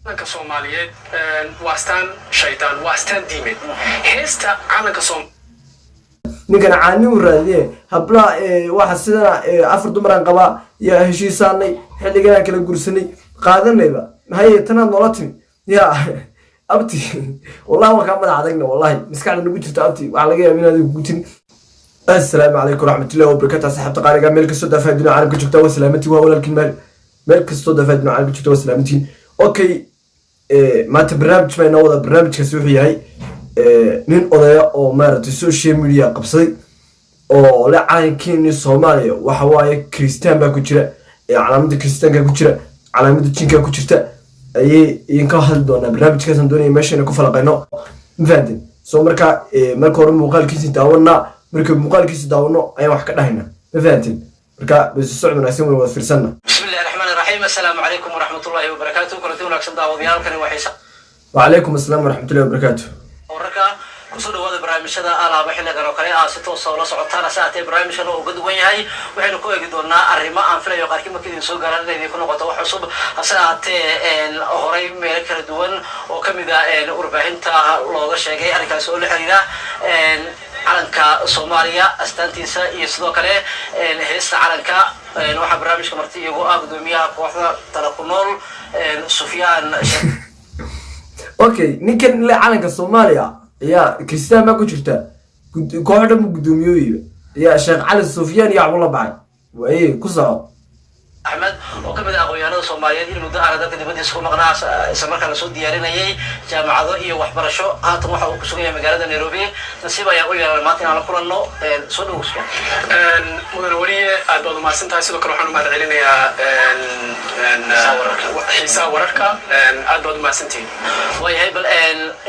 calanka Soomaaliyeed waastaan shaytaan waastaan diimeed heesta calanka Soomaaliyeed ninkan caani u raadiyay habla waxa sidana afar dumaran qaba ya heshiisanay xilligan kala gursanay qaadanayba haye tan nolotimi ya abti wallahi ma ka madaxdagna wallahi miskaxda nagu jirto abti waxa laga yaabaa inaad gutin assalaamu alaykum warahmatullahi wabarakatuh saxabta qaaliga meel kasto dafaadina caalamka joogta waa salaamati waa walaalkiin meel kasto dafaadina caalamka joogta waa salaamati okay maanta barnaamij ma inoo wada barnaamijkaasi wuxuu yahay nin odaya oo maaragtay social media qabsaday oo la calankeeni Soomaaliya waxa waaye Christian baa ku jira calaamada Christianka ku jira calaamada jinka ku jirta ayay inka hadal doona barnaamijkaas aan doonay meesha ku falaqayno mafahantay soo marka hore muuqaalkiisa daawano ayaan wax ka dhahayna mafahantay marka bas socod wanaagsan wada fiirsanna bismillahir rahmanir rahim assalaamu alaykum warahmatullahi wabarakatuh kulanti wanaagsan daawadayaalkani waxay wa alaykum assalam warahmatullahi wabarakatuh wararka kusoo dhawaada barnaamijyada alaaba xilligan oo kale si toos ah la socotaan saacadii barnaamijkan oo uga duwan yahay waxaynu ku eegi doonaa arrimo aan filayo qaarkii markii idin soo gaaraan inay ku noqoto wax cusub hasaatee horay meel kala duwan oo kamid ah warbaahinta looga sheegay arrinkaas oo la xiriira calanka Soomaaliya astaantiisa iyo sidoo kale heesta calanka waxa barnaamijka marti iyagu gudoomiyaha kooxda Talakunool Sufyaan okay ninkan la calanka Soomaaliya ya Christian ma ku jirta kooxda gudoomiyaha ya Sheekh Cali Sufyaan ya Abdullah Bacay way ku soo Ahmed oo kamid ah aqoonyahanada Soomaaliyeed in muddo dalka dibadiisa ku maqnaa isla markaana soo diyaarinayay jaamacado iyo waxbarasho haatan waxa uu ku sugan yahay magaalada Nairobi nasiib ayaa u yeelay maanta inaan la kulanno soo dhawska mudane wariye aad baad u mahadsantahay sidoo kale waxaan u mahad celinayaa xiisaha wararka aad baad u mahadsantihiin wayahay bal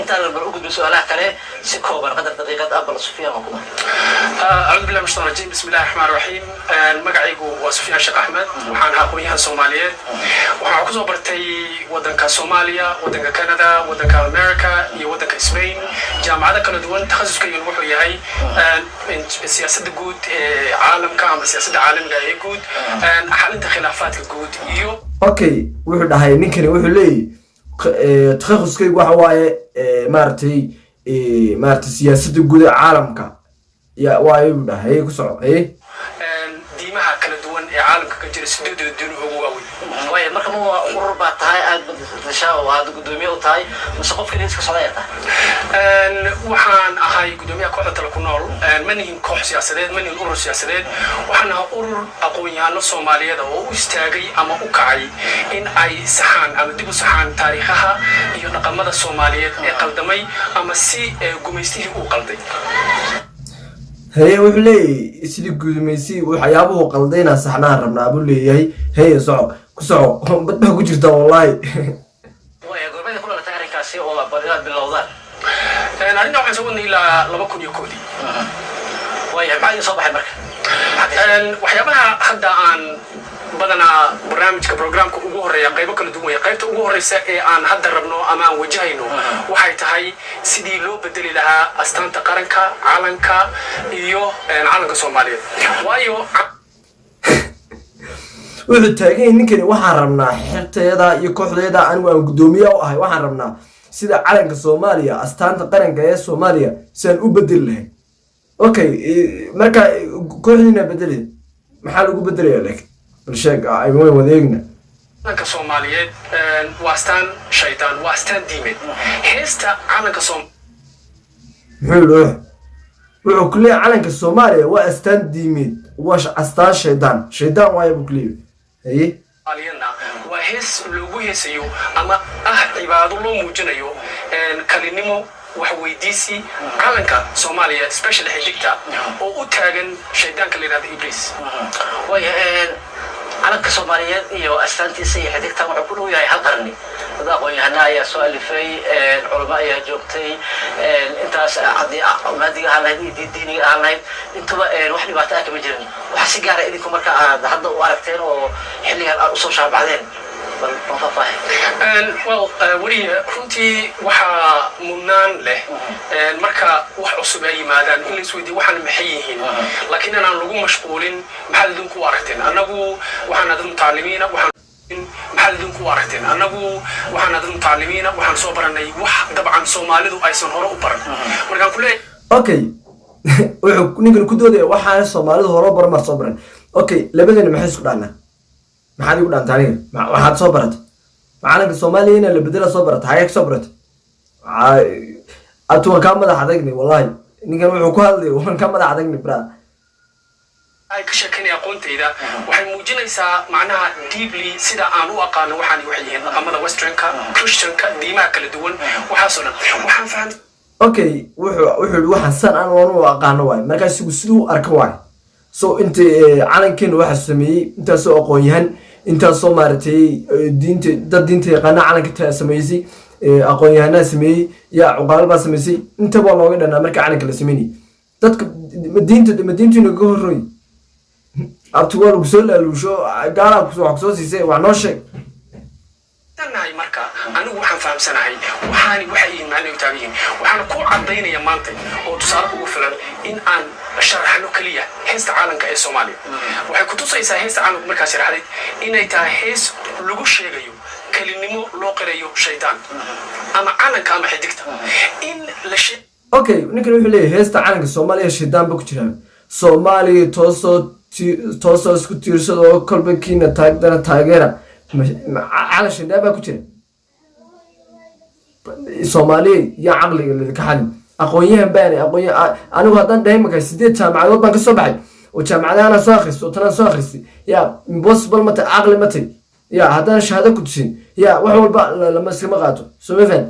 intaan bal u gudbin su'aalaha kale si kooban qadar daqiiqad abal Sufyaan ma ku أعوذ بالله من الشيطان الرجيم بسم الله الرحمن الرحيم مقعيقو وسفيان شيخ أحمد وحان هاقويها الصوماليات وحان كوزو برتي ودنكا صوماليا ودنكا كندا ودنكا أمريكا ودنكا إسبين جامعة كندوان تخصص كي ينوحو يهي سياسة قود عالم كامل سياسة عالم جاي قود حالة خلافات قود يو okay wuxuu dhahay ninkani wuxuu leeyahay takhaasuskaygu waxa waaye maartay siyaasadda guud ee caalamka ya waayo dhahay ku soo diimaha kala duwan ee caalamka ka jira sideedada diin ugu waaweyn way marka ma urur baa tahay aad badashaa oo aad gudoomiye u tahay mise qofka iska socday waxaan ahay gudoomiyaha kooxda Talakunool manihin koox siyaasadeed manihin urur siyaasadeed waxaan ahaa urur aqoonyahano Soomaaliyeed oo u istaagay ama u kacay in ay saxaan ama dib u saxaan taariikhaha iyo dhaqamada Soomaaliyeed ee qaldamay ama si gumeystihii u qalday هي وحلي سيدي قدميسي وحيابه قلدينا صحنا ربنا أبو لي هي صعب كسعو بدها كجرتا والله ويا قربنا كلنا تعرف كاسي أو بدرات باللوضان أنا عندنا واحد سووني إلى لما كن يكودي ويا بعد صباح المركب وحيابها حدا عن بدنا برنامج كبرنامج ugu horeeya qaybo kala duwan qaybta ugu horeysa ee aan hadda rabno ama aan wajahayno waxay tahay sidii loo bedeli lahaa astaanta qaranka calanka iyo calanka Soomaaliyeed waayo wuxuu taagay ninkani waxaan rabnaa xirtayada iyo kooxdeeda aan gudoomiye u ahay waxaan rabnaa sida calanka Soomaaliya astaanta qaranka ee Soomaaliya saan u bedeli lahayn okay marka kooxdiina bedeli maxaa lagu bedelayaa laakiin الشيء أيوة وديقنا. calanka Soomaaliyeed waastaan shaytaan waastaan diimeed heesta calanka حلو wuxuu ku leeyahay calanka Soomaaliya waa astaan diimeed waa astaan shaydaan waa uu ku leeyahay aliyana waa hees lagu heesayo ama cibaado loo muujinayo kalinimo wax weydiisi calanka Soomaaliya special xigta oo u taagan shaydaanka la yiraahdo Iblis calanka Soomaaliyeed iyo astaantiisa iyo xidhigta wuxuu ku leeyahay hal qarni dad aqoonyahana ayaa soo alifay culimo ayaa joogtay intaas maadiga ahayd diiniga ahayd intuba wax dhibaato ah kama jirin waxa si gaar ah idinku marka aad hadda u aragteen oo xilligan aad u soo shaabacdeen ولي runtii waxa mudnaan leh marka wax cusub ay yimaadaan in la isweydiiyo waxaan maxay yihiin laakiin aan lagu mashquulin maxaa idinku aragteen anagu waxaan aad mutaalimiina waxaan maxaad idinku aragteen annagu waxaan dad mutacalimiina waxaan soo baranay wax dabcan Soomaalidu aysan hore u baran markaan ku leeyahay okay wuxuu ninkan ku doodaya waxaan Soomaalidu hore u baran mar soo baran okay labadana maxay isku dhaanaa maxaad igu dhaantaa aniga waxaad soo baratay macalinka Soomaaliyeena la bedela soo baratay hay'ad soo baratay atu ka madax adagni wallahi ninkan wuxuu ku hadlay waan ka madax adagni bra ay ka sheekanay aqoontayda waxay muujinaysaa macnaha deeply sida aan u aqaano waxaan wax yihiin dhaqamada westernka christianka diimaha kala duwan waxaas oo dhan waxaan fahmay okay wuxuu waxaan san aan u aqaano waay markaas siduu arka waay so inta calankeena waxa sameeyay inta soo aqoon yahan inta soo maaratay diinta yaqaana calanka sameeyay aqoon yahanaa sameeyay ya cuqaal baa sameeyay inta baa looga dhanaa marka calanka la sameeyay dadka diintu naga horreey abtuwal ugu soo laalusho gaala wax soo siisay wax noo sheeg tanaay marka anigu waxaan fahamsanahay waxaan waxay macnaheedu taagan waxaan ku cadeynaya maanta oo tusaale ugu filan in aan sharaxno kaliya heesta caalanka ee Soomaaliya waxay ku tusaysaa heesta caalanka markaas sharaxday inay tahay hees lagu sheegayo kalinimo loo qirayo shaydaan ama caalanka ama xidigta in la sheeg okay ninkan wuxuu leeyahay heesta caalanka Soomaaliya shaydaan ba ku jira Soomaaliya toosoo isku tiirsado kolba kiina taageera على شدة بقى كتير Soomaaliya ya aqliga la ka xalin aqoonyahan baan anigu hadan dayma ka sideed jaamacadood baan ka soo baxay oo jaamacadaha soo akhristo tan soo akhristay ya impossible mata aqli mata ya hadan shahaado ku tusin ya wax walba lama iska qaato soo mafan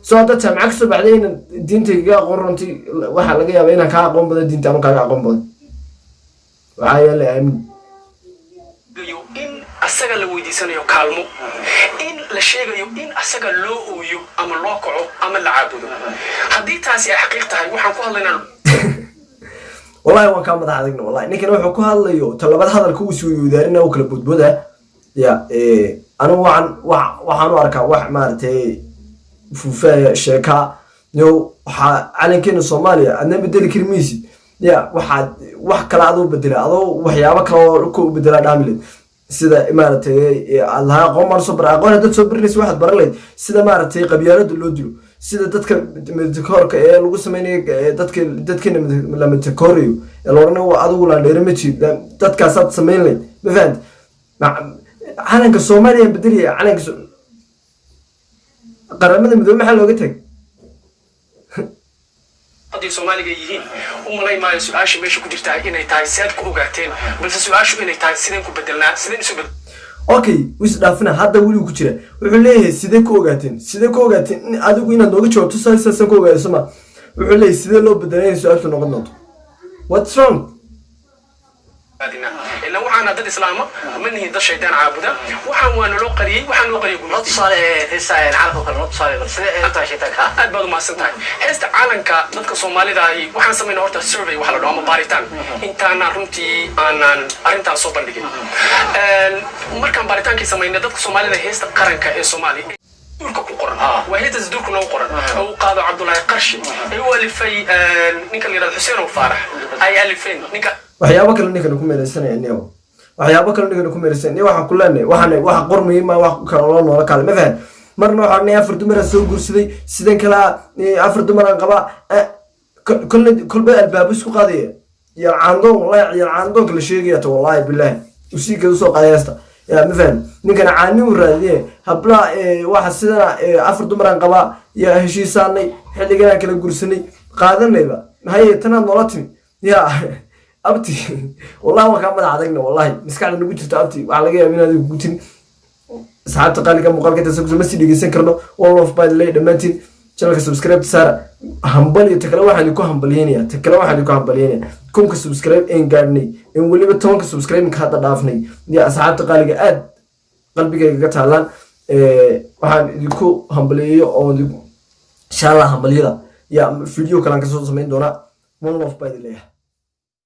soo hada jaamacad soo baxday in diintayga qoronti waxa laga yaabaa inaan ka aqoon badan diinta ama ka aqoon badan waxa yeelay in asaga la weydiisanayo kaalmo in la sheegayo in asaga loo ooyo ama loo kaco ama la caabudo hadii taasi ay xaqiiq tahay waxaan ku hadlaynaa wallahi waan ka madax adagna wallahi ninkan wuxuu ku hadlayo talabad hadalka uu soo yuudaarina oo kala budbooda ya anu waxaan u arkaa wax maartay fuufaa sheeka yo waxa calankeena Soomaaliya adna bedeli kirmiisi ya wax kala adu bedela adoo waxyaabo kale ku bedela dhaamilid sida imaartay Allah qoomar soo bara aqoon dad soo barnays waxad baralay sida maartay qabyaalada loo dilo sida dadka midkoorka ee lagu sameeyay dadkeena la midkooriyo ee loorna waa adigu la dheermaci dadkaas aad sameeyay ma fahad calanka Soomaaliya bedeliya calanka qaramada midoobe maxaa looga tagay hadii Soomaaliga yihiin umalay maayo su'aasha meesha ku jirta inay tahay saad ku ogaateen balse su'aashu inay tahay sideen ku bedelnaa sideen isu bedel okay wis dhaafna hadda wali ku jira wuxuu leeyahay sidee ku ogaateen adigu inaad nooga jawaabto saasaan ku ogaayso ma wuxuu leeyahay sidee loo bedelay su'aashu noqon doonto what's wrong إلا وحنا ضد الإسلام منه ضد الشيطان عابدا وحنا نلقي قلوب نط صالح هسه العالم كله نط صالح بس أنت شيء تكا أدبر ما سنتين هست عالم كا ضد الصومالي ذاي وحنا سمينا هورتا سيرفي وحلا دوام باريتان إنت أنا رمتي أنا أنت صوبان لكن مركب باريتان كي سمينا ضد الصومالي ذا هست قرن كالصومالي دورك القرآن وهي تزدورك نو القرآن أو قاضي عبد الله قرشي هو اللي في نيك اللي راد حسين وفارح أي ألفين نيك waxyaabo kale ninkan ku meelaysanayeen ku meelaysanayeen waxaan ku leenahay waxa qormay ma wax kale loo noola kale ma fahan marna waxaan afar dumar soo guursaday sidan kala afar dumar aan qaba kulba albaab isku qaadaya ya caandoon kala sheegaya to wallahi billahi usiga soo qaadaysta ya ma fahan ninkan caani u raadiye habla waxa sidana afar dumar aan qaba ya heshiisaanay xilligan kala guursanay qaadanayba haye tanad nolotimi ya abti wallahi waan ka madax adagna wallahi miskaxda nagu jirto abti waxa laga yaabaa inaad ugu tin saxaabta qaaliga muuqaalka inta soo masii dhigeysan karno all of by the lay dhamaantiin channelka subscribe saara hambal iyo takala waxaan ku hambalyeynaya kunka subscribe een gaadhnay in waliba 10ka subscribe ka hadda dhaafnay ya saxaabta qaaliga aad qalbigayga ka taalan waxaan idinku hambaliyeeyo oo insha Allah hambaliyada ya video kale aan ka soo sameyn doona all of by the lay